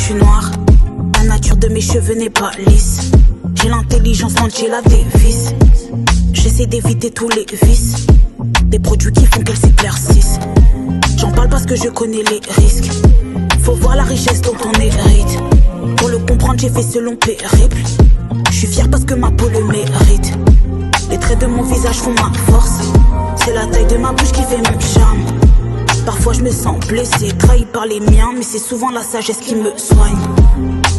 suis noire. La nature de mes cheveux n'est pas lisse. J'ai l'intelligence d'Angela Davis. J'essaie d'éviter tous les vices. Des produits qui font qu'elles s'éclaircissent. J'en parle parce que je connais les risques. Faut voir la richesse dont on hérite. Pour le comprendre, j'ai fait ce long périple. Je suis fier parce que ma peau le mérite. Les traits de mon visage font ma force. C'est la taille de ma bouche qui fait mon charme. Parfois je me sens blessé, trahi par les miens, mais c'est souvent la sagesse qui me soigne.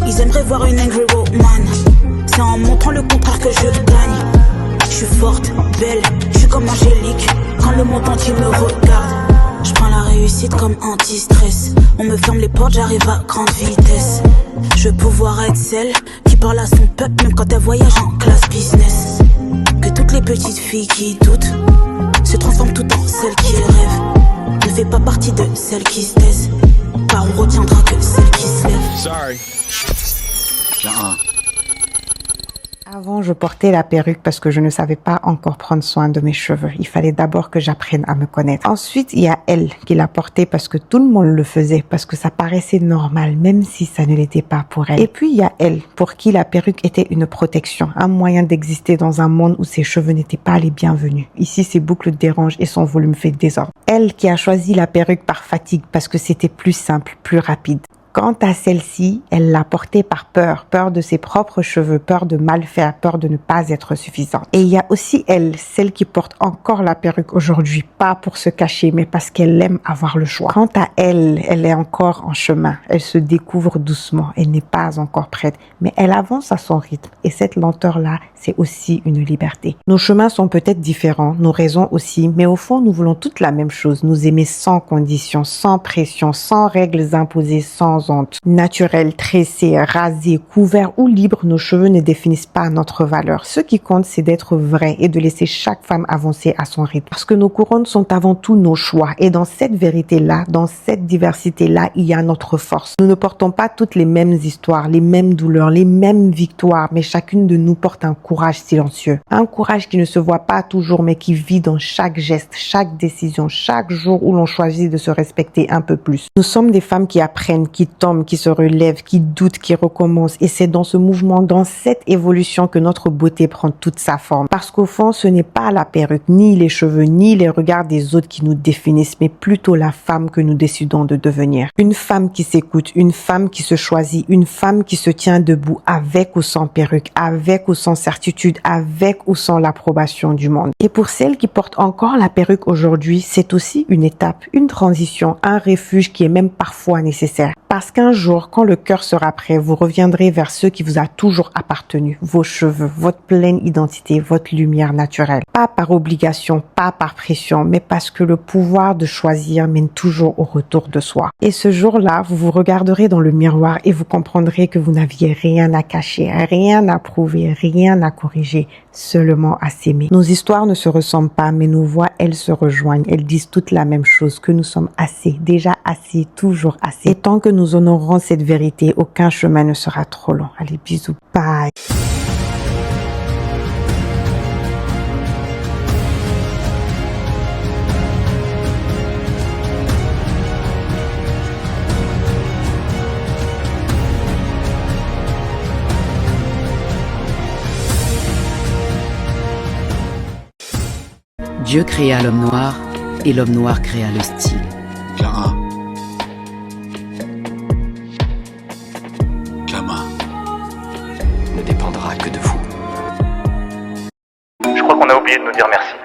Ils aimeraient voir une angry woman. C'est en montrant le contraire que je gagne. Je suis forte, belle, je suis comme Angélique. Quand le monde entier me regarde, je prends la réussite comme anti-stress. On me ferme les portes, j'arrive à grande vitesse. Je veux pouvoir être celle qui parle à son peuple, même quand elle voyage en classe business. Que toutes les petites filles qui doutent se transforment toutes en celles qui rêvent. Ne fais pas partie de celles qui se taisent, car on retiendra que celles qui se lèvent. Sorry. Avant, je portais la perruque parce que je ne savais pas encore prendre soin de mes cheveux. Il fallait d'abord que j'apprenne à me connaître. Ensuite, il y a elle qui l'a portée parce que tout le monde le faisait, parce que ça paraissait normal, même si ça ne l'était pas pour elle. Et puis, il y a elle, pour qui la perruque était une protection, un moyen d'exister dans un monde où ses cheveux n'étaient pas les bienvenus. Ici, ses boucles dérangent et son volume fait désordre. Elle qui a choisi la perruque par fatigue parce que c'était plus simple, plus rapide. Quant à celle-ci, elle l'a portée par peur, peur de ses propres cheveux, peur de mal faire, peur de ne pas être suffisante. Et il y a aussi elle, celle qui porte encore la perruque aujourd'hui, pas pour se cacher, mais parce qu'elle aime avoir le choix. Quant à elle, elle est encore en chemin, elle se découvre doucement, elle n'est pas encore prête, mais elle avance à son rythme. Et cette lenteur-là, c'est aussi une liberté. Nos chemins sont peut-être différents, nos raisons aussi, mais au fond, nous voulons toutes la même chose, nous aimer sans condition, sans pression, sans règles imposées, sans honte. Naturel, tressé, rasé, couvert ou libre, nos cheveux ne définissent pas notre valeur. Ce qui compte, c'est d'être vrai et de laisser chaque femme avancer à son rythme. Parce que nos couronnes sont avant tout nos choix. Et dans cette vérité-là, dans cette diversité-là, il y a notre force. Nous ne portons pas toutes les mêmes histoires, les mêmes douleurs, les mêmes victoires, mais chacune de nous porte un courage silencieux. Un courage qui ne se voit pas toujours, mais qui vit dans chaque geste, chaque décision, chaque jour où l'on choisit de se respecter un peu plus. Nous sommes des femmes qui apprennent, qui tombent, qui se relèvent, qui doutent, qui recommencent. Et c'est dans ce mouvement, dans cette évolution que notre beauté prend toute sa forme. Parce qu'au fond, ce n'est pas la perruque, ni les cheveux, ni les regards des autres qui nous définissent, mais plutôt la femme que nous décidons de devenir. Une femme qui s'écoute, une femme qui se choisit, une femme qui se tient debout avec ou sans perruque, avec ou sans certitude, avec ou sans l'approbation du monde. Et pour celles qui portent encore la perruque aujourd'hui, c'est aussi une étape, une transition, un refuge qui est même parfois nécessaire. Parce qu'un jour, quand le cœur sera prêt, vous reviendrez vers ce qui vous a toujours appartenu, vos cheveux, votre pleine identité, votre lumière naturelle. Pas par obligation, pas par pression, mais parce que le pouvoir de choisir mène toujours au retour de soi. Et ce jour-là, vous vous regarderez dans le miroir et vous comprendrez que vous n'aviez rien à cacher, rien à prouver, rien à corriger, seulement à s'aimer. Nos histoires ne se ressemblent pas, mais nos voix, elles se rejoignent. Elles disent toutes la même chose, que nous sommes assez, déjà assez, toujours assez. Et tant que nous honorerons cette vérité, aucun chemin ne sera trop long. Allez, bisous. Bye. Dieu créa l'homme noir et l'homme noir créa le style. Clara. Clara. Ne dépendra que de vous. Je crois qu'on a oublié de nous dire merci.